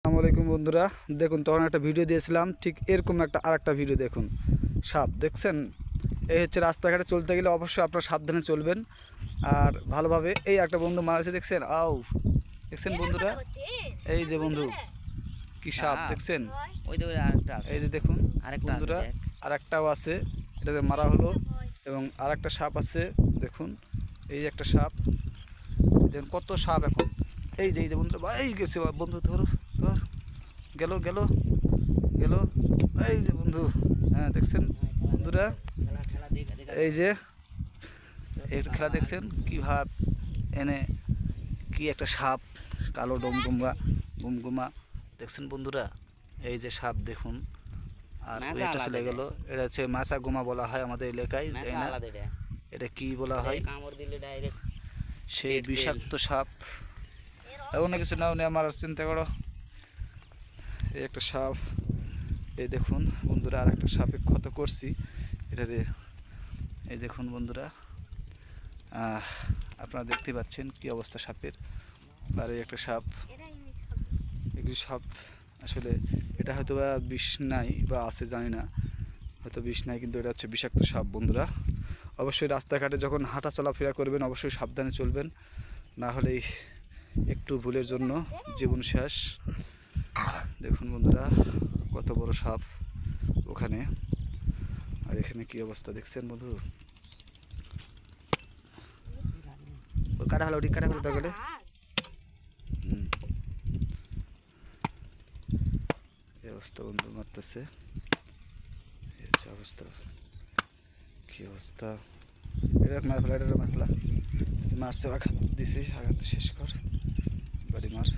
আসসালামু আলাইকুম বন্ধুরা, দেখুন তখন একটা ভিডিও দিয়েছিলাম, ঠিক এরকম আরেকটা ভিডিও দেখুন। সাপ দেখছেন, এই হচ্ছে রাস্তাঘাটে চলতে গেলে অবশ্যই আপনারা সাবধানে চলবেন আর ভালোভাবে। এই একটা বন্ধু মারা দেখছেন, দেখছেন বন্ধুরা, এই যে বন্ধু কি সাপ দেখছেন, এই যে দেখুন বন্ধুরা, আরেকটাও আছে, এটাতে মারা হলো এবং আরেকটা সাপ আছে দেখুন। এই যে একটা সাপ, দেখুন কত সাপ এখন। এই যে বন্ধুরা, এই গেছে বন্ধু, ধরো ধর, গেল গেল গেল, এই যে বন্ধু, হ্যাঁ দেখছেন বন্ধুরা, এই যে এই খেলা দেখছেন কি ভাব এনে, কি একটা সাপ, কালো গুমগুমা দেখছেন বন্ধুরা, এই যে সাপ দেখুন। আর এটা চলে গেল, এটা হচ্ছে মাছা গুমা বলা হয় আমাদের এলাকায়, তাই না? এটা কি বলা হয়, সেই বিষাক্ত সাপ। অন্য কিছু নাও নিয়ে আমার চিন্তা করো। এই একটা সাপ, এই দেখুন বন্ধুরা, আর একটা সাপে ক্ষত করছি এটারে, এই দেখুন বন্ধুরা, আপনারা দেখতে পাচ্ছেন কি অবস্থা সাপের। আর এই একটা সাপ, এগুলি সাপ আসলে এটা হয়তো বা বিষ নাই বা আছে জানি না, হয়তো বিষ নাই, কিন্তু এটা হচ্ছে বিষাক্ত সাপ বন্ধুরা। অবশ্যই রাস্তাঘাটে যখন হাঁটা চলাফেরা করবেন অবশ্যই সাবধানে চলবেন, না হলে একটু ভুলের জন্য জীবন শেষ। দেখুন বন্ধুরা কত বড় সাপ ওখানে, আর এখানে কি অবস্থা দেখছেন বন্ধু। কাটা হলো কাটা হলো তাহলে, এই অবস্থা বন্ধু, মারতেছে, এই হচ্ছে অবস্থা, কি অবস্থা। এটা মার ফেলা, এটা মার ফেলা, মারছে, আঘাত দিছিস, আঘাত শেষ কর, বাড়ি মার।